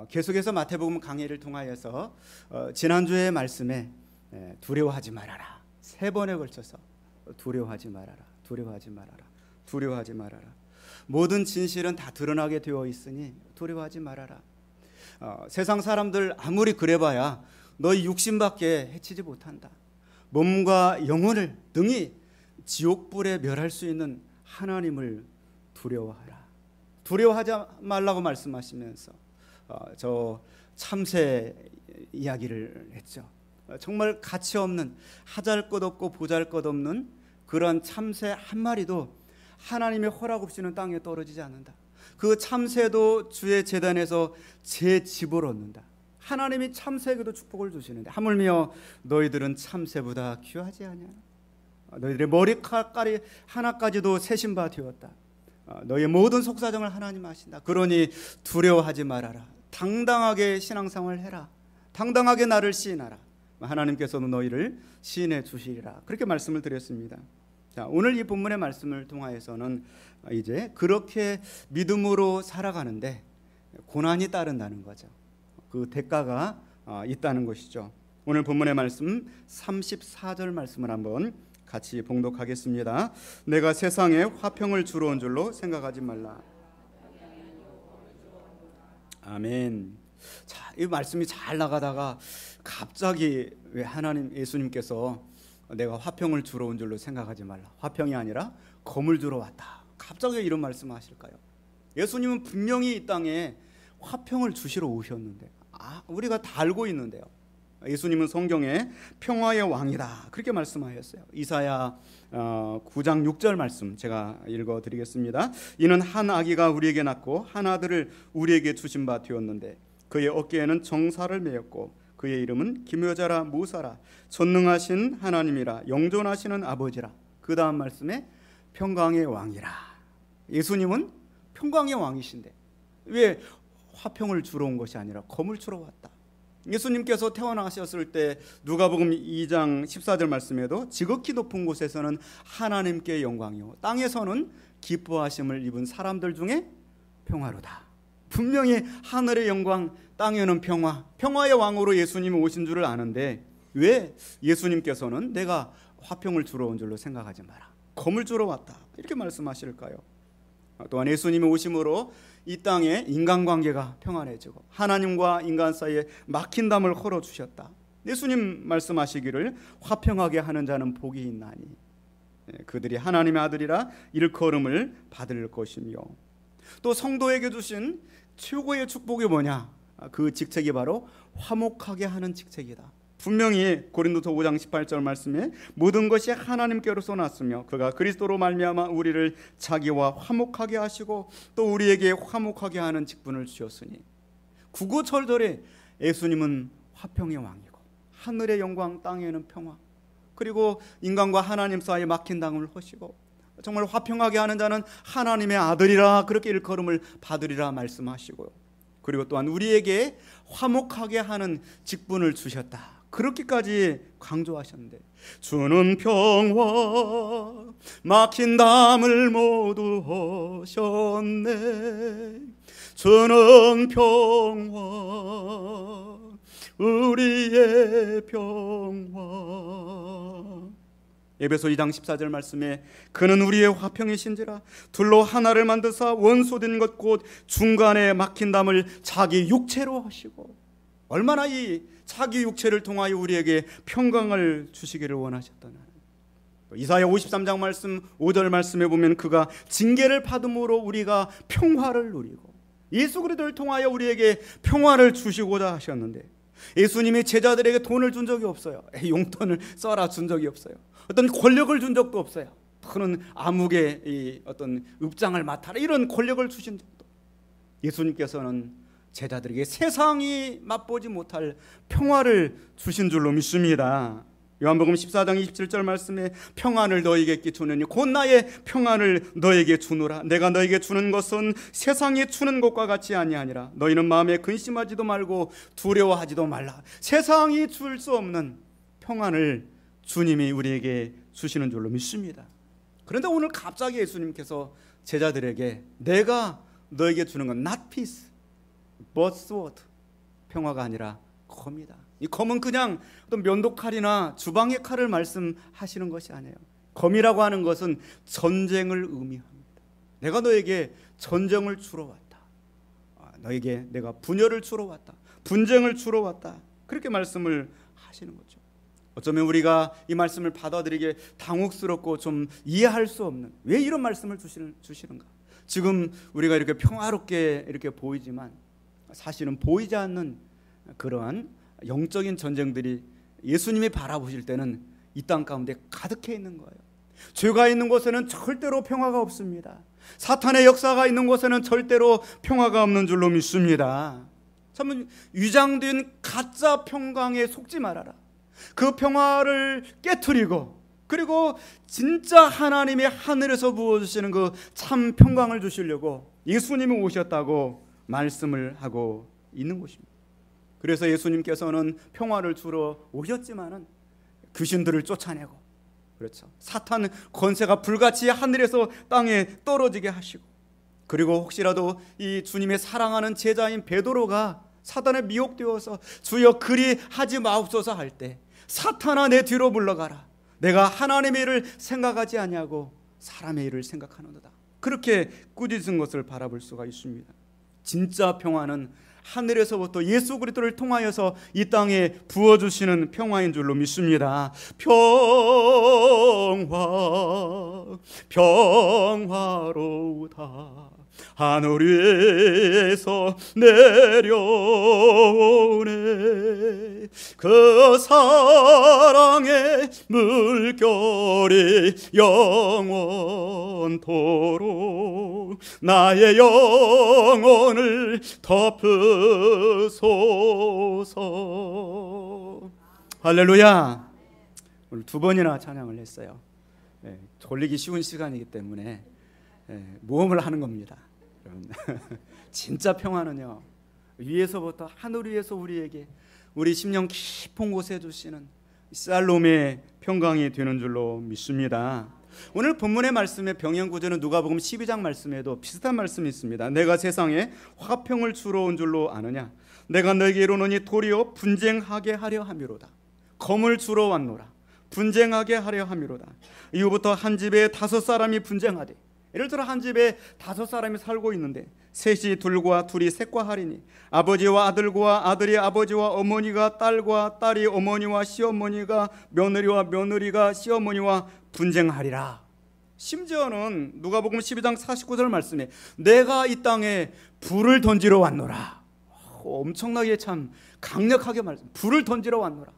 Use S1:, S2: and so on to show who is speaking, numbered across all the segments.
S1: 계속해서 마태복음 강해를 통하여서 지난주의 말씀에 두려워하지 말아라, 3번에 걸쳐서 두려워하지 말아라, 두려워하지 말아라, 두려워하지 말아라. 모든 진실은 다 드러나게 되어 있으니 두려워하지 말아라. 세상 사람들 아무리 그래봐야 너희 육신밖에 해치지 못한다. 몸과 영혼을 능히 지옥불에 멸할 수 있는 하나님을 두려워하라. 두려워하지 말라고 말씀하시면서 저 참새 이야기를 했죠. 정말 가치 없는, 하잘 것 없고 보잘 것 없는 그런 참새 한 마리도 하나님의 허락 없이는 땅에 떨어지지 않는다. 그 참새도 주의 재단에서 제 집을 얻는다. 하나님이 참새에게도 축복을 주시는데 하물며 너희들은 참새보다 귀하지 아니하나. 너희들의 머리카락이 하나까지도 세신 바 되었다. 너희의 모든 속사정을 하나님 아신다. 그러니 두려워하지 말아라. 당당하게 신앙생활을 해라. 당당하게 나를 시인하라. 하나님께서는 너희를 시인해 주시리라. 그렇게 말씀을 드렸습니다. 자, 오늘 이 본문의 말씀을 통하여서는 이제 그렇게 믿음으로 살아가는데 고난이 따른다는 거죠. 그 대가가 있다는 것이죠. 오늘 본문의 말씀 34절 말씀을 한번 같이 봉독하겠습니다. 내가 세상에 화평을 주러 온 줄로 생각하지 말라. 아멘. 자, 이 말씀이 잘 나가다가 갑자기 왜 하나님 예수님께서 내가 화평을 주러 온 줄로 생각하지 말라, 화평이 아니라 검을 주러 왔다, 갑자기 이런 말씀하실까요? 예수님은 분명히 이 땅에 화평을 주시러 오셨는데 우리가 다 알고 있는데요. 예수님은 성경에 평화의 왕이다 그렇게 말씀하셨어요. 이사야 9장 6절 말씀 제가 읽어드리겠습니다. 이는 한 아기가 우리에게 낳고 한 아들을 우리에게 주신 바 되었는데 그의 어깨에는 정사를 메었고 그의 이름은 기묘자라 무사라 전능하신 하나님이라 영존하시는 아버지라. 그 다음 말씀에 평강의 왕이라. 예수님은 평강의 왕이신데 왜 화평을 주러 온 것이 아니라 검을 주러 왔다. 예수님께서 태어나셨을 때 누가복음 2장 14절 말씀에도 지극히 높은 곳에서는 하나님께 영광이요 땅에서는 기뻐하심을 입은 사람들 중에 평화로다. 분명히 하늘의 영광, 땅에는 평화, 평화의 왕으로 예수님이 오신 줄을 아는데 왜 예수님께서는 내가 화평을 주러 온 줄로 생각하지 마라, 검을 주러 왔다 이렇게 말씀하실까요? 또한 예수님이 오심으로 이 땅에 인간관계가 평안해지고 하나님과 인간 사이에 막힌 담을 헐어주셨다. 예수님 말씀하시기를 화평하게 하는 자는 복이 있나니 그들이 하나님의 아들이라 일컬음을 받을 것이며, 또 성도에게 주신 최고의 축복이 뭐냐? 그 직책이 바로 화목하게 하는 직책이다. 분명히 고린도서 5장 18절 말씀에 모든 것이 하나님께로서 났으며 그가 그리스도로 말미암아 우리를 자기와 화목하게 하시고 또 우리에게 화목하게 하는 직분을 주셨으니, 구구절절에 예수님은 화평의 왕이고 하늘의 영광 땅에는 평화, 그리고 인간과 하나님 사이에 막힌 담을 허시고 정말 화평하게 하는 자는 하나님의 아들이라 그렇게 일컬음을 받으리라 말씀하시고요. 그리고 또한 우리에게 화목하게 하는 직분을 주셨다 그렇게까지 강조하셨는데, 주는 평화 막힌 담을 모두 하셨네. 주는 평화 우리의 평화. 에베소 2장 14절 말씀에 그는 우리의 화평이신지라 둘로 하나를 만드사 원소된 것 곧 중간에 막힌 담을 자기 육체로 하시고, 얼마나 이 자기 육체를 통하여 우리에게 평강을 주시기를 원하셨다는. 이사야 53장 말씀 5절 말씀에 보면 그가 징계를 받음으로 우리가 평화를 누리고 예수 그리스도를 통하여 우리에게 평화를 주시고자 하셨는데, 예수님이 제자들에게 돈을 준 적이 없어요. 용돈을 써라 준 적이 없어요. 어떤 권력을 준 적도 없어요. 그는 암흑의 이 어떤 읍장을 맡아라 이런 권력을 주신 적도. 예수님께서는 제자들에게 세상이 맛보지 못할 평화를 주신 줄로 믿습니다. 요한복음 14장 27절 말씀에 평안을 너에게 끼치느니 곧 나의 평안을 너에게 주노라. 내가 너에게 주는 것은 세상이 주는 것과 같이 아니하니라. 너희는 마음에 근심하지도 말고 두려워하지도 말라. 세상이 줄 수 없는 평안을 주님이 우리에게 주시는 줄로 믿습니다. 그런데 오늘 갑자기 예수님께서 제자들에게 내가 너에게 주는 건 not peace, but sword, 평화가 아니라 검이다. 이 검은 그냥 어떤 면도칼이나 주방의 칼을 말씀하시는 것이 아니에요. 검이라고 하는 것은 전쟁을 의미합니다. 내가 너에게 전쟁을 주러 왔다. 너에게 내가 분열을 주러 왔다. 분쟁을 주러 왔다. 그렇게 말씀을 하시는 거죠. 어쩌면 우리가 이 말씀을 받아들이기에 당혹스럽고 좀 이해할 수 없는, 왜 이런 말씀을 주시는가? 지금 우리가 이렇게 평화롭게 이렇게 보이지만 사실은 보이지 않는 그러한 영적인 전쟁들이 예수님이 바라보실 때는 이 땅 가운데 가득해 있는 거예요. 죄가 있는 곳에는 절대로 평화가 없습니다. 사탄의 역사가 있는 곳에는 절대로 평화가 없는 줄로 믿습니다. 참 위장된 가짜 평강에 속지 말아라. 그 평화를 깨트리고, 그리고 진짜 하나님의 하늘에서 부어주시는 그 참 평강을 주시려고 예수님이 오셨다고 말씀을 하고 있는 것입니다. 그래서 예수님께서는 평화를 주러 오셨지만은 귀신들을 쫓아내고, 그렇죠, 사탄 권세가 불같이 하늘에서 땅에 떨어지게 하시고, 그리고 혹시라도 이 주님의 사랑하는 제자인 베드로가 사단에 미혹되어서 주여 그리 하지 마옵소서 할 때, 사탄아 내 뒤로 물러가라. 내가 하나님의 일을 생각하지 아니하고 사람의 일을 생각하는도다. 그렇게 꾸짖은 것을 바라볼 수가 있습니다. 진짜 평화는 하늘에서부터 예수 그리스도를 통하여서 이 땅에 부어주시는 평화인 줄로 믿습니다. 평화로우다. 하늘 위에서 내려오네. 그 사랑의 물결이 영원토록 나의 영혼을 덮으소서. 할렐루야. 오늘 두 번이나 찬양을 했어요. 돌리기 쉬운 시간이기 때문에 모험을 하는 겁니다. 진짜 평화는요, 위에서부터, 하늘 위에서 우리에게 우리 심령 깊은 곳에 주시는 샬롬의 평강이 되는 줄로 믿습니다. 오늘 본문의 말씀의 병행 구절은 누가복음 12장 말씀에도 비슷한 말씀이 있습니다. 내가 세상에 화평을 주러 온 줄로 아느냐? 내가 너에게 이르노니 도리어 분쟁하게 하려 함이로다. 검을 주러 왔노라. 분쟁하게 하려 함이로다. 이후부터 한 집에 5사람이 분쟁하되, 예를 들어 한 집에 5사람이 살고 있는데 셋이 둘과 둘이 셋과 하리니 아버지와 아들과 아들이 아버지와 어머니가 딸과 딸이 어머니와 시어머니가 며느리와 며느리가 시어머니와 분쟁하리라. 심지어는 누가복음 12장 49절 말씀에 내가 이 땅에 불을 던지러 왔노라. 엄청나게 참 강력하게 말씀. 불을 던지러 왔노라.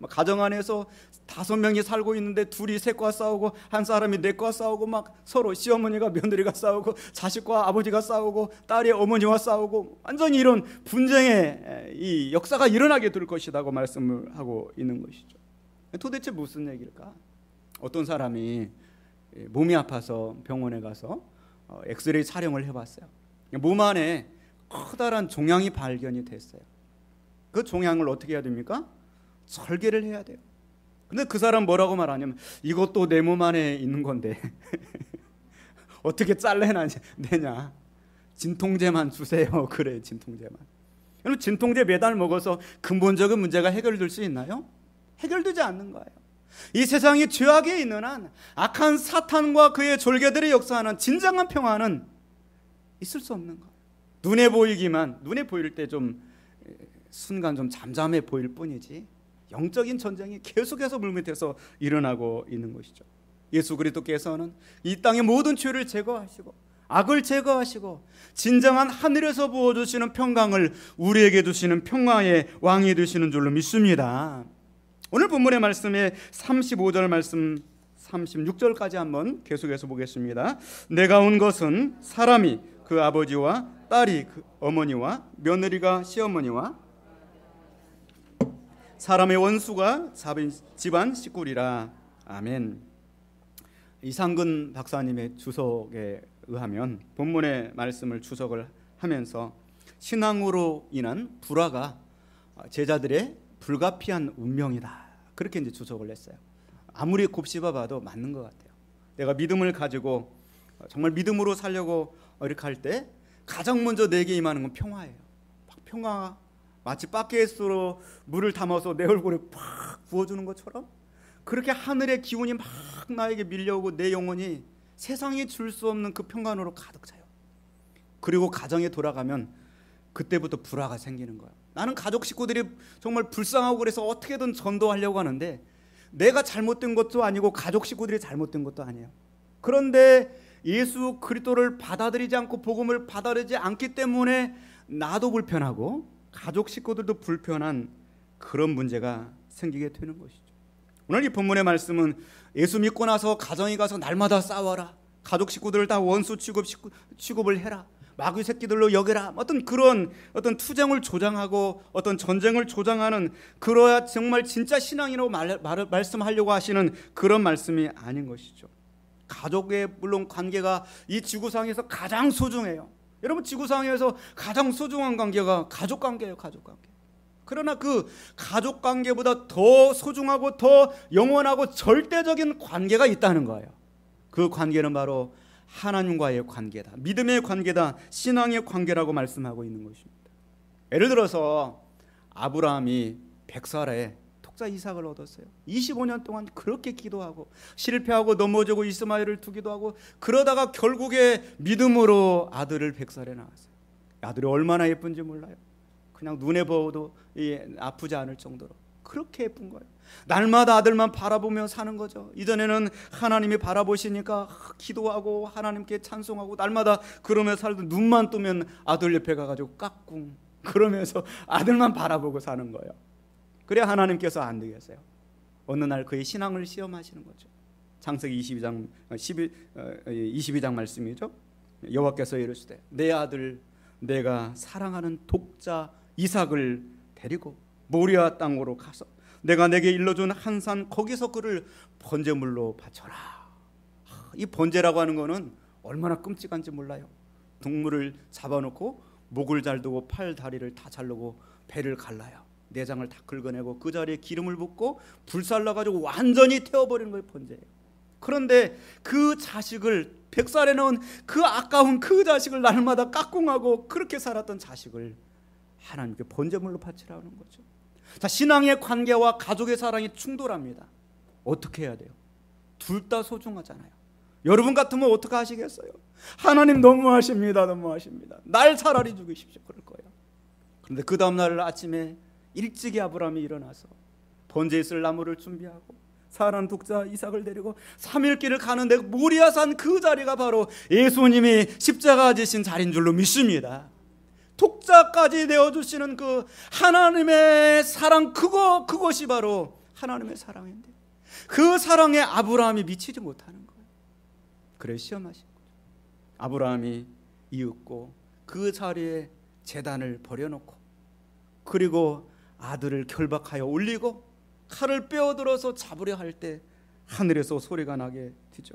S1: 가정 안에서 5명이 살고 있는데 둘이 셋과 싸우고 한 사람이 넷과 싸우고, 막 서로 시어머니가 며느리가 싸우고 자식과 아버지가 싸우고 딸이 어머니와 싸우고, 완전히 이런 분쟁의 이 역사가 일어나게 될 것이라고 말씀을 하고 있는 것이죠. 도대체 무슨 얘기일까? 어떤 사람이 몸이 아파서 병원에 가서 엑스레이 촬영을 해봤어요. 몸 안에 커다란 종양이 발견이 됐어요. 그 종양을 어떻게 해야 됩니까? 설계를 해야 돼요. 근데 그 사람 뭐라고 말하냐면, 이것도 내 몸 안에 있는 건데 어떻게 잘라내냐? 진통제만 주세요. 그래, 진통제만. 여러분, 진통제 매달 먹어서 근본적인 문제가 해결될 수 있나요? 해결되지 않는 거예요. 이 세상이 죄악에 있는 한 악한 사탄과 그의 졸개들이 역사하는 진정한 평화는 있을 수 없는 거예요. 눈에 보일 때 좀 순간 좀 잠잠해 보일 뿐이지, 영적인 전쟁이 계속해서 물밑에서 일어나고 있는 것이죠. 예수 그리스도께서는 이 땅의 모든 죄를 제거하시고 악을 제거하시고 진정한 하늘에서 부어주시는 평강을 우리에게 주시는 평화의 왕이 되시는 줄로 믿습니다. 오늘 본문의 말씀에 35절 말씀 36절까지 한번 계속해서 보겠습니다. 내가 온 것은 사람이 그 아버지와 딸이 그 어머니와 며느리가 시어머니와 사람의 원수가 집안 식구리라. 아멘. 이상근 박사님의 주석에 의하면 본문의 말씀을 주석을 하면서 신앙으로 인한 불화가 제자들의 불가피한 운명이다, 그렇게 이제 주석을 했어요. 아무리 곱씹어봐도 맞는 것 같아요. 내가 믿음을 가지고 정말 믿음으로 살려고 이렇게 할 때 가장 먼저 내게 임하는 건 평화예요. 평화, 마치 바켓으로 물을 담아서 내 얼굴에 팍 부어주는 것처럼 그렇게 하늘의 기운이 막 나에게 밀려오고 내 영혼이 세상이 줄 수 없는 그 평안으로 가득 차요. 그리고 가정에 돌아가면 그때부터 불화가 생기는 거예요. 나는 가족 식구들이 정말 불쌍하고 그래서 어떻게든 전도하려고 하는데 내가 잘못된 것도 아니고 가족 식구들이 잘못된 것도 아니에요. 그런데 예수 그리스도를 받아들이지 않고 복음을 받아들이지 않기 때문에 나도 불편하고 가족 식구들도 불편한 그런 문제가 생기게 되는 것이죠. 오늘 이 본문의 말씀은 예수 믿고 나서 가정에 가서 날마다 싸워라, 가족 식구들을 다 원수 취급을 해라, 마귀 새끼들로 여겨라, 어떤 그런 투쟁을 조장하고 어떤 전쟁을 조장하는 그러야 정말 진짜 신앙이라고 말씀하려고 하시는 그런 말씀이 아닌 것이죠. 가족의 물론 관계가 이 지구상에서 가장 소중해요. 여러분, 지구상에서 가장 소중한 관계가 가족 관계예요. 가족 관계. 그러나 그 가족 관계보다 더 소중하고 더 영원하고 절대적인 관계가 있다는 거예요. 그 관계는 바로 하나님과의 관계다, 믿음의 관계다, 신앙의 관계라고 말씀하고 있는 것입니다. 예를 들어서 아브라함이 100살에 독자 이삭을 얻었어요. 25년 동안 그렇게 기도하고 실패하고 넘어지고 이스마엘을 두기도 하고 그러다가 결국에 믿음으로 아들을 100살에 낳았어요. 아들이 얼마나 예쁜지 몰라요. 그냥 눈에 보아도 아프지 않을 정도로 그렇게 예쁜 거예요. 날마다 아들만 바라보며 사는 거죠. 이전에는 하나님이 바라보시니까 기도하고 하나님께 찬송하고 날마다 그러며 살던, 눈만 뜨면 아들 옆에 가가지고 깍꿍 그러면서 아들만 바라보고 사는 거예요. 그래 하나님께서 안 되겠어요. 어느 날 그의 신앙을 시험하시는 거죠. 창세기 22장 말씀이죠. 여호와께서 이르시되 내 아들 내가 사랑하는 독자 이삭을 데리고 모리아 땅으로 가서 내가 내게 일러준 한 산 거기서 그를 번제물로 바쳐라. 이 번제라고 하는 거는 얼마나 끔찍한지 몰라요. 동물을 잡아놓고 목을 자르고 팔 다리를 다 자르고 배를 갈라요. 내장을 다 긁어내고 그 자리에 기름을 붓고 불살라가지고 완전히 태워버리는 거예요. 번제예요. 그런데 그 자식을 100살에 넣은 그 아까운 그 자식을 날마다 깍꿍하고 그렇게 살았던 자식을 하나님께 번제물로 바치라는 거죠. 자, 신앙의 관계와 가족의 사랑이 충돌합니다. 어떻게 해야 돼요? 둘 다 소중하잖아요. 여러분 같으면 어떻게 하시겠어요? 하나님 너무하십니다. 너무하십니다. 날 차라리 죽이십시오. 그럴 거예요. 그런데 그 다음날 아침에 일찍이 아브라함이 일어나서 번제에 쓸 나무를 준비하고 사랑하는 독자 이삭을 데리고 3일 길을 가는데 모리아산 그 자리가 바로 예수님이 십자가 지신 자리인 줄로 믿습니다. 독자까지 내어주시는 그 하나님의 사랑, 그것이 바로 하나님의 사랑인데 그 사랑에 아브라함이 미치지 못하는 거예요. 그래 시험하신 거죠. 아브라함이 이윽고 그 자리에 제단을 버려놓고 그리고 아들을 결박하여 올리고 칼을 빼어들어서 잡으려 할 때 하늘에서 소리가 나게 되죠.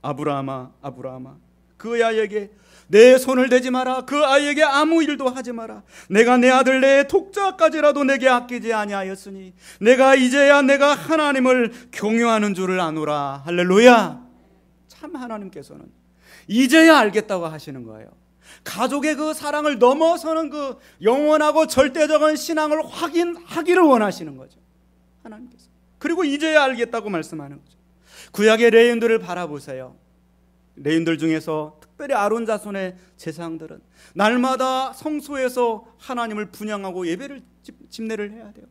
S1: 아브라함아 아브라함아 그 아이에게 내 손을 대지 마라. 그 아이에게 아무 일도 하지 마라. 내가 내 아들 내 독자까지라도 내게 아끼지 아니하였으니 내가 이제야 내가 하나님을 경유하는 줄을 아노라. 할렐루야. 참 하나님께서는 이제야 알겠다고 하시는 거예요. 가족의 그 사랑을 넘어서는 그 영원하고 절대적인 신앙을 확인하기를 원하시는 거죠. 하나님께서. 그리고 이제야 알겠다고 말씀하는 거죠. 구약의 레인들을 바라보세요. 레인들 중에서 특별히 아론 자손의 제사장들은 날마다 성소에서 하나님을 분향하고 예배를 집례를 해야 돼요.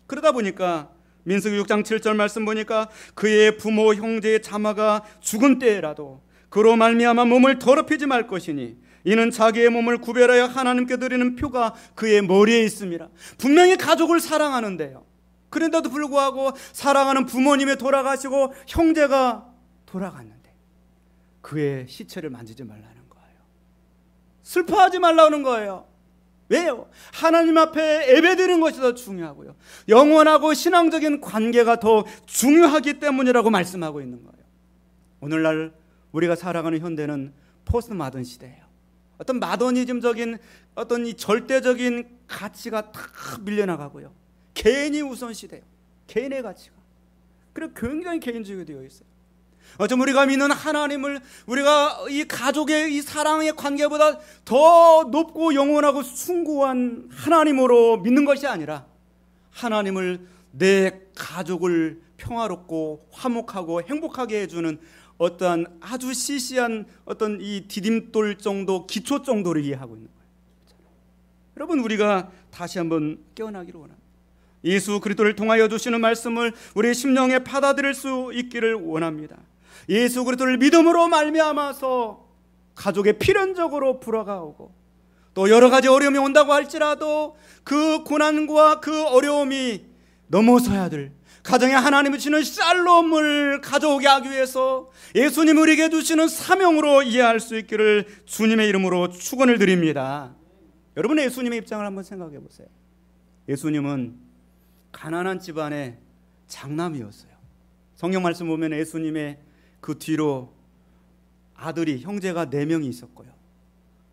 S1: 그러다 보니까 민수기 6장 7절 말씀 보니까 그의 부모 형제의 자마가 죽은 때라도 그로 말미암아 몸을 더럽히지 말 것이니 이는 자기의 몸을 구별하여 하나님께 드리는 표가 그의 머리에 있습니다. 분명히 가족을 사랑하는데요. 그런데도 불구하고 사랑하는 부모님이 돌아가시고 형제가 돌아갔는데 그의 시체를 만지지 말라는 거예요. 슬퍼하지 말라는 거예요. 왜요? 하나님 앞에 예배드리는 것이 더 중요하고요. 영원하고 신앙적인 관계가 더 중요하기 때문이라고 말씀하고 있는 거예요. 오늘날 우리가 살아가는 현대는 포스트 마던 시대예요. 어떤 마더니즘적인 어떤 이 절대적인 가치가 다 밀려나가고요. 개인이 우선 시대예요. 개인의 가치가. 그리고 굉장히 개인주의가 되어 있어요. 어쩜 우리가 믿는 하나님을 우리가 이 가족의 이 사랑의 관계보다 더 높고 영원하고 숭고한 하나님으로 믿는 것이 아니라 하나님을 내 가족을 평화롭고 화목하고 행복하게 해주는 어떠한 아주 시시한 어떤 이 디딤돌 정도, 기초 정도를 이해하고 있는 거예요. 여러분, 우리가 다시 한번 깨어나기를 원합니다. 예수 그리스도를 통하여 주시는 말씀을 우리의 심령에 받아들일 수 있기를 원합니다. 예수 그리스도를 믿음으로 말미암아서 가족에 필연적으로 불화가 오고 또 여러 가지 어려움이 온다고 할지라도 그 고난과 그 어려움이 넘어서야 될 가정에 하나님이 주시는 샬롬을 가져오게 하기 위해서 예수님 우리에게 주시는 사명으로 이해할 수 있기를 주님의 이름으로 축원을 드립니다. 여러분, 예수님의 입장을 한번 생각해 보세요. 예수님은 가난한 집안의 장남이었어요. 성경 말씀 보면 예수님의 그 뒤로 아들이, 형제가 4명이 있었고요.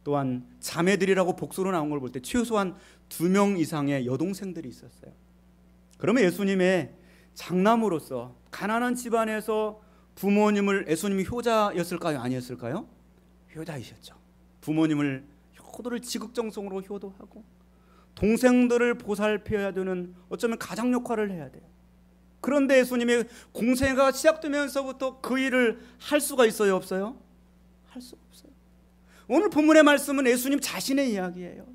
S1: 또한 자매들이라고 복수로 나온 걸 볼 때 최소한 2명 이상의 여동생들이 있었어요. 그러면 예수님의 장남으로서 가난한 집안에서 부모님을, 예수님이 효자였을까요? 아니었을까요? 효자이셨죠. 부모님을, 효도를 지극정성으로 효도하고 동생들을 보살펴야 되는, 어쩌면 가장 역할을 해야 돼요. 그런데 예수님의 공생애가 시작되면서부터 그 일을 할 수가 있어요, 없어요? 할 수가 없어요. 오늘 본문의 말씀은 예수님 자신의 이야기예요.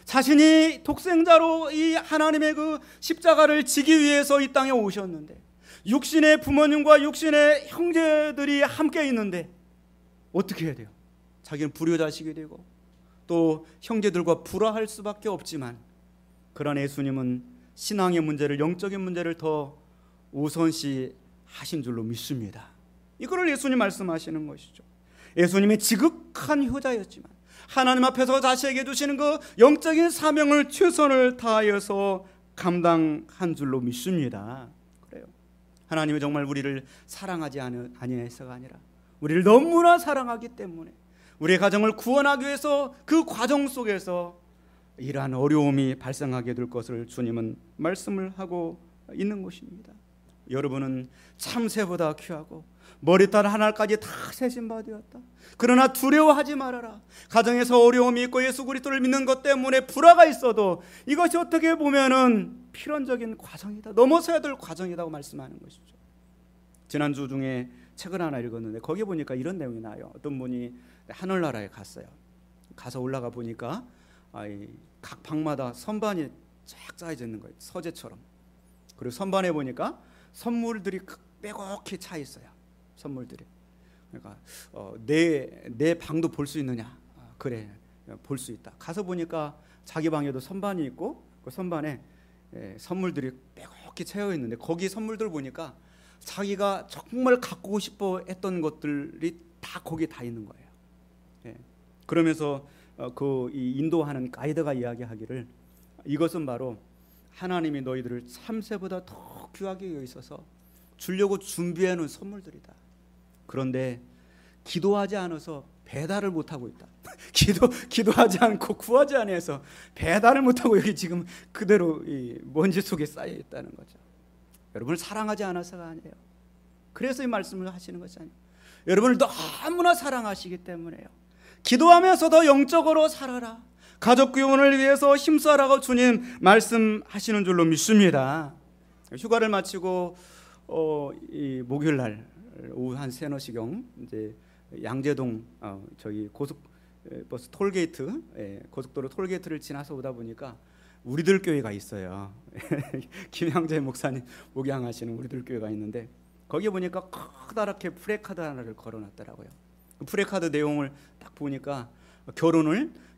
S1: 자신이 독생자로 이 하나님의 그 십자가를 지기 위해서 이 땅에 오셨는데, 육신의 부모님과 육신의 형제들이 함께 있는데 어떻게 해야 돼요? 자기는 불효자식이 되고 또 형제들과 불화할 수밖에 없지만, 그러나 예수님은 신앙의 문제를, 영적인 문제를 더 우선시 하신 줄로 믿습니다. 이거를 예수님 말씀하시는 것이죠. 예수님의 지극한 효자였지만 하나님 앞에서 자신에게 주시는 그 영적인 사명을 최선을 다하여서 감당한 줄로 믿습니다. 그래요. 하나님이 정말 우리를 사랑하지 아니해서가 아니라 우리를 너무나 사랑하기 때문에 우리의 가정을 구원하기 위해서 그 과정 속에서 이러한 어려움이 발생하게 될 것을 주님은 말씀을 하고 있는 것입니다. 여러분은 참새보다 귀하고 머리털 하나까지 다 세신 바 되었다. 그러나 두려워하지 말아라. 가정에서 어려움이 있고 예수 그리스도를 믿는 것 때문에 불화가 있어도 이것이 어떻게 보면은 필연적인 과정이다, 넘어서야 될 과정이라고 말씀하는 것이죠. 지난주 중에 책을 하나 읽었는데 거기에 보니까 이런 내용이 나와요. 어떤 분이 하늘나라에 갔어요. 가서 올라가 보니까 각 방마다 선반이 쫙 쌓여져 있는 거예요, 서재처럼. 그리고 선반에 보니까 선물들이 빼곡히 차 있어요. 선물들이. 그러니까 내 방도 볼 수 있느냐? 그래, 볼 수 있다. 가서 보니까 자기 방에도 선반이 있고 그 선반에 선물들이 빼곡히 채워 있는데, 거기 선물들 보니까 자기가 정말 갖고 싶어 했던 것들이 다 거기에 다 있는 거예요. 그러면서 이 인도하는 가이드가 이야기하기를, 이것은 바로 하나님이 너희들을 참새보다 더 귀하게 여기셔서 주려고 준비해 놓은 선물들이다. 그런데 기도하지 않아서 배달을 못하고 있다. 기도하지 않고 구하지 않아서 배달을 못하고 여기 지금 그대로 이 먼지 속에 쌓여 있다는 거죠. 여러분을 사랑하지 않아서가 아니에요. 그래서 이 말씀을 하시는 것이 아니에요. 여러분을 너무나 사랑하시기 때문에요. 기도하면서 더 영적으로 살아라. 가족 구원을 위해서 힘써라고 주님 말씀하시는 줄로 믿습니다. 휴가를 마치고 이 목요일 날 오후 한 3-4시경 이제 양재동 저기 고속버스 톨게이트, 고속도로 톨게이트를 지나서 오다 보니까 우리들 교회가 있어요. 김양재 목사님 목양하시는 우리들 교회가 있는데, 거기에 보니까 커다랗게 프레카드 하나를 걸어놨더라고요. 그 프레카드 내용을 딱 보니까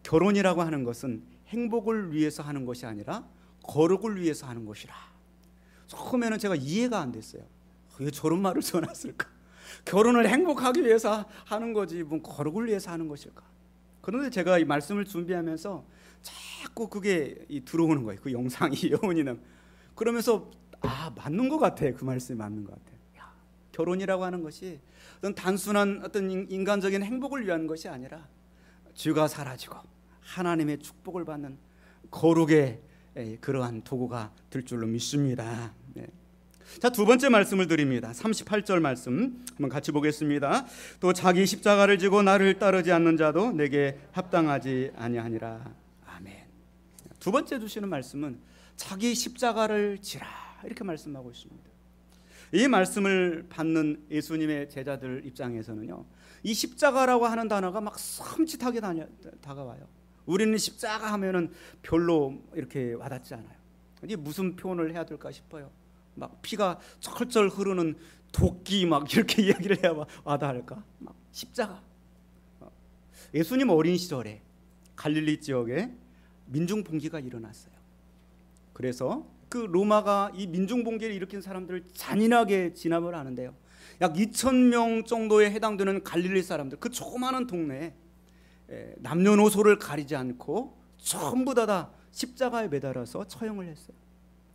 S1: 결혼이라고 하는 것은 행복을 위해서 하는 것이 아니라 거룩을 위해서 하는 것이라. 처음에는 제가 이해가 안 됐어요. 왜 저런 말을 써놨을까? 결혼을 행복하기 위해서 하는 거지 뭐 거룩을 위해서 하는 것일까? 그런데 제가 이 말씀을 준비하면서 자꾸 그게 들어오는 거예요. 그 영상이 여운이는. 그러면서 맞는 것 같아. 그 말씀이 맞는 것 같아. 결혼이라고 하는 것이 어떤 단순한 어떤 인간적인 행복을 위한 것이 아니라 죄가 사라지고 하나님의 축복을 받는 거룩의 그러한 도구가 될 줄로 믿습니다. 자, 두 번째 말씀을 드립니다. 38절 말씀 한번 같이 보겠습니다. 또 자기 십자가를 지고 나를 따르지 않는 자도 내게 합당하지 아니하니라. 아멘. 두 번째 주시는 말씀은 자기 십자가를 지라, 이렇게 말씀하고 있습니다. 이 말씀을 받는 예수님의 제자들 입장에서는요, 이 십자가라고 하는 단어가 막 섬찟하게 다가와요. 우리는 십자가 하면은 별로 이렇게 와닿지 않아요. 이게 무슨 표현을 해야 될까 싶어요. 막 피가 철철 흐르는 도끼 막 이렇게 이야기를 해야 와닿을까? 막 십자가. 예수님 어린 시절에 갈릴리 지역에 민중봉기가 일어났어요. 그래서 그 로마가 이 민중봉기를 일으킨 사람들을 잔인하게 진압을 하는데요, 약 2,000명 정도에 해당되는 갈릴리 사람들, 그 조그마한 동네에 남녀노소를 가리지 않고 전부 다 십자가에 매달아서 처형을 했어요.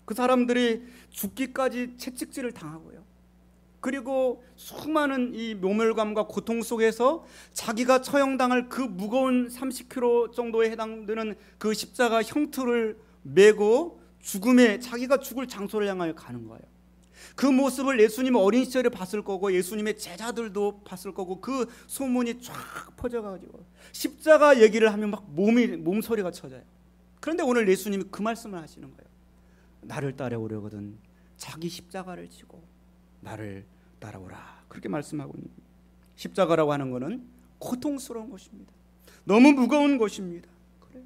S1: 그 사람들이 죽기까지 채찍질을 당하고요, 그리고 수많은 이 모멸감과 고통 속에서 자기가 처형당할 그 무거운 30kg 정도에 해당되는 그 십자가 형틀을 메고 자기가 죽을 장소를 향하여 가는 거예요. 그 모습을 예수님 어린 시절에 봤을 거고 예수님의 제자들도 봤을 거고, 그 소문이 쫙 퍼져가지고 십자가 얘기를 하면 막 몸소리가 쳐져요. 그런데 오늘 예수님이 그 말씀을 하시는 거예요. 나를 따라오려거든 자기 십자가를 지고 나를 따라오라, 그렇게 말씀하고 있는 거예요. 십자가라고 하는 것은 고통스러운 것입니다. 너무 무거운 것입니다. 그래요.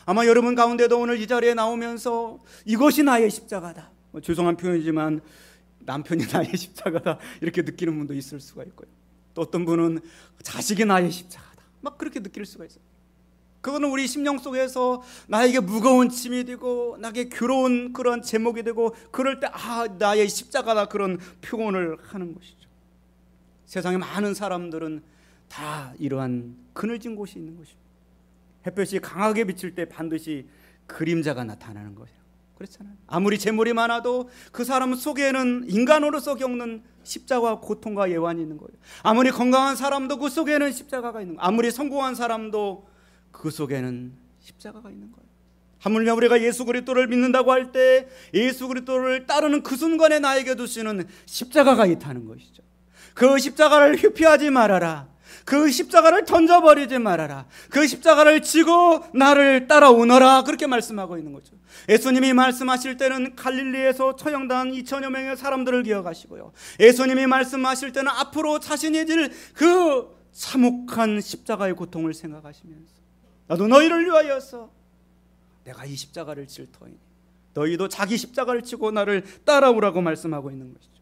S1: 아마 여러분 가운데도 오늘 이 자리에 나오면서 이것이 나의 십자가다, 죄송한 표현이지만 남편이 나의 십자가다, 이렇게 느끼는 분도 있을 수가 있고요. 또 어떤 분은 자식이 나의 십자가다, 막 그렇게 느낄 수가 있어요. 그거는 우리 심령 속에서 나에게 무거운 짐이 되고 나에게 괴로운 그런 제목이 되고, 그럴 때 나의 십자가다, 그런 표현을 하는 것이죠. 세상에 많은 사람들은 다 이러한 그늘진 곳이 있는 것입니다. 햇볕이 강하게 비칠 때 반드시 그림자가 나타나는 거예요. 그렇잖아요. 아무리 재물이 많아도 그 사람 속에는 인간으로서 겪는 십자가와 고통과 예환이 있는 거예요. 아무리 건강한 사람도 그 속에는 십자가가 있는 거예요. 아무리 성공한 사람도 그 속에는 십자가가 있는 거예요. 하물며 우리가 예수 그리스도를 믿는다고 할 때 예수 그리스도를 따르는 그 순간에 나에게 주시는 십자가가 있다는 것이죠. 그 십자가를 회피하지 말아라. 그 십자가를 던져버리지 말아라. 그 십자가를 지고 나를 따라오너라, 그렇게 말씀하고 있는 거죠. 예수님이 말씀하실 때는 갈릴리에서 처형당한 2,000여 명의 사람들을 기억하시고요, 예수님이 말씀하실 때는 앞으로 자신이 질 그 참혹한 십자가의 고통을 생각하시면서 나도 너희를 위하여서 내가 이 십자가를 질 터이니 너희도 자기 십자가를 지고 나를 따라오라고 말씀하고 있는 것이죠.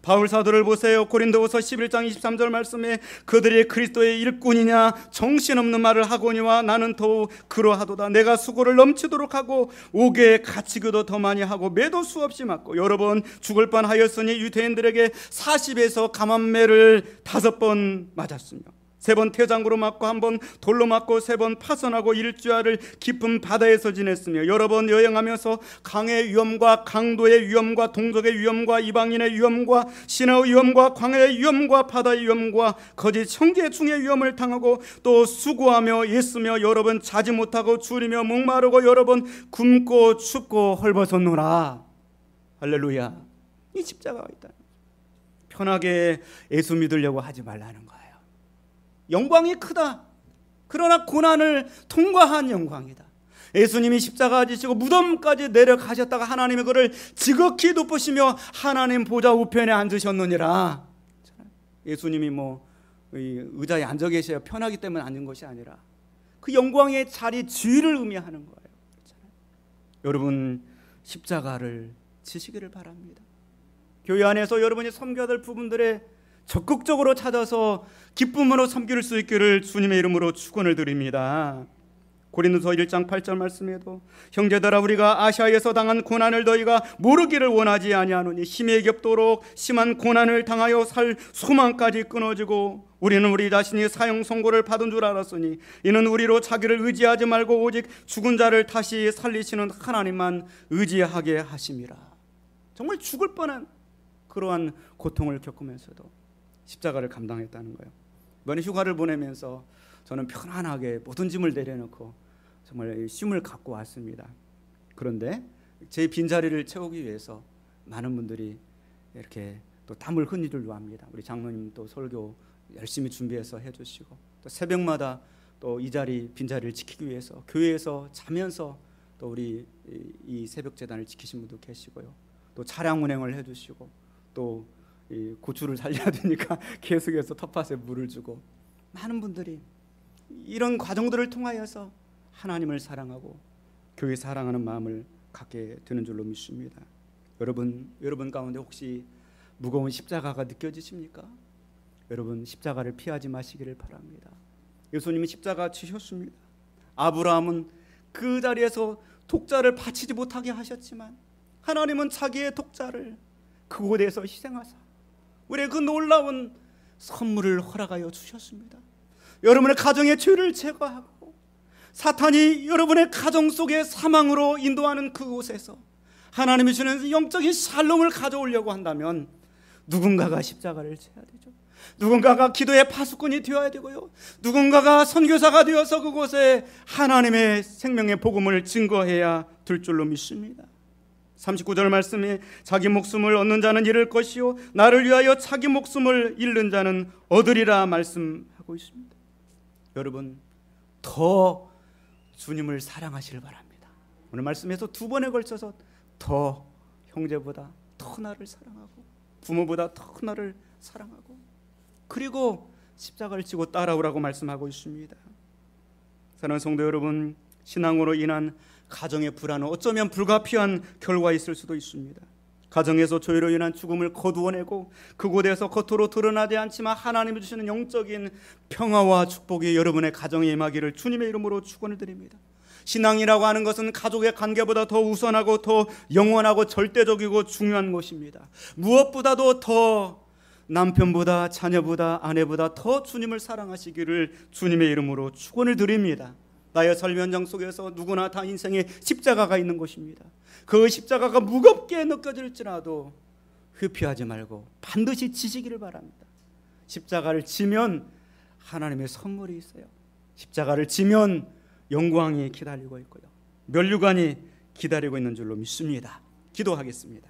S1: 바울 사도를 보세요. 고린도후서 11장 23절 말씀에 그들이 그리스도의 일꾼이냐 정신없는 말을 하거니와 나는 더욱 그러하도다. 내가 수고를 넘치도록 하고 옥에 갇히기도 더 많이 하고 매도 수없이 맞고 여러 번 죽을 뻔하였으니 유대인들에게 40에서 감암매를 5번 맞았으며 3번 태장으로 맞고 1번 돌로 맞고 3번 파선하고 일주야를 깊은 바다에서 지냈으며 여러 번 여행하면서 강의 위험과 강도의 위험과 동족의 위험과 이방인의 위험과 신의 위험과 광야의 위험과 바다의 위험과 거짓 형제 중의 위험을 당하고 또 수고하며 애쓰며 여러 번 자지 못하고 줄이며 목마르고 여러 번 굶고 춥고 헐벗었노라. 할렐루야. 이 십자가가 있다. 편하게 예수 믿으려고 하지 말라는 거예요. 영광이 크다. 그러나 고난을 통과한 영광이다. 예수님이 십자가 지시고 무덤까지 내려가셨다가 하나님의 그를 지극히 높으시며 하나님 보좌 우편에 앉으셨느니라. 예수님이 의자에 앉아 계셔야 편하기 때문에 앉은 것이 아니라 그 영광의 자리 주의를 의미하는 거예요. 여러분 십자가를 지시기를 바랍니다. 교회 안에서 여러분이 섬겨야 될 부분들에 적극적으로 찾아서 기쁨으로 섬길 수 있기를 주님의 이름으로 축원을 드립니다. 고린도서 1장 8절 말씀에도 형제들아 우리가 아시아에서 당한 고난을 너희가 모르기를 원하지 아니하노니 힘에 겹도록 심한 고난을 당하여 살 소망까지 끊어지고 우리는 우리 자신이 사형 선고를 받은 줄 알았으니 이는 우리로 자기를 의지하지 말고 오직 죽은 자를 다시 살리시는 하나님만 의지하게 하심이라. 정말 죽을 뻔한 그러한 고통을 겪으면서도 십자가를 감당했다는 거예요. 이번에 휴가를 보내면서 저는 편안하게 모든 짐을 내려놓고 정말 쉼을 갖고 왔습니다. 그런데 제 빈자리를 채우기 위해서 많은 분들이 이렇게 또 땀을 흘리려 합니다. 우리 장로님 또 설교 열심히 준비해서 해주시고, 또 새벽마다 또 이 자리 빈자리를 지키기 위해서 교회에서 자면서 또 우리 이 새벽 재단을 지키신 분도 계시고요. 또 차량 운행을 해주시고, 또 이 고추를 살려야 되니까 계속해서 텃밭에 물을 주고, 많은 분들이 이런 과정들을 통하여서 하나님을 사랑하고 교회 사랑하는 마음을 갖게 되는 줄로 믿습니다. 여러분 가운데 혹시 무거운 십자가가 느껴지십니까? 여러분, 십자가를 피하지 마시기를 바랍니다. 예수님이 십자가 지셨습니다. 아브라함은 그 자리에서 독자를 바치지 못하게 하셨지만 하나님은 자기의 독자를 그곳에서 희생하사 우리의 그 놀라운 선물을 허락하여 주셨습니다. 여러분의 가정의 죄를 제거하고 사탄이 여러분의 가정 속에 사망으로 인도하는 그곳에서 하나님이 주는 영적인 샬롬을 가져오려고 한다면 누군가가 십자가를 져야 되죠. 누군가가 기도의 파수꾼이 되어야 되고요, 누군가가 선교사가 되어서 그곳에 하나님의 생명의 복음을 증거해야 될 줄로 믿습니다. 39절 말씀에 자기 목숨을 얻는 자는 잃을 것이요 나를 위하여 자기 목숨을 잃는 자는 얻으리라 말씀하고 있습니다. 여러분, 더 주님을 사랑하시길 바랍니다. 오늘 말씀에서 두 번에 걸쳐서 더 형제보다 더 나를 사랑하고 부모보다 더 나를 사랑하고 그리고 십자가를 지고 따라오라고 말씀하고 있습니다. 사랑하는 성도 여러분, 신앙으로 인한 가정의 불안은 어쩌면 불가피한 결과가 있을 수도 있습니다. 가정에서 죄로 인한 죽음을 거두어내고 그곳에서 겉으로 드러나지 않지만 하나님이 주시는 영적인 평화와 축복이 여러분의 가정에 임하기를 주님의 이름으로 축원을 드립니다. 신앙이라고 하는 것은 가족의 관계보다 더 우선하고 더 영원하고 절대적이고 중요한 것입니다. 무엇보다도 더 남편보다 자녀보다 아내보다 더 주님을 사랑하시기를 주님의 이름으로 축원을 드립니다. 나의 삶 현장 속에서 누구나 다 인생에 십자가가 있는 것입니다. 그 십자가가 무겁게 느껴질지라도 회피하지 말고 반드시 지시기를 바랍니다. 십자가를 지면 하나님의 선물이 있어요. 십자가를 지면 영광이 기다리고 있고요, 면류관이 기다리고 있는 줄로 믿습니다. 기도하겠습니다.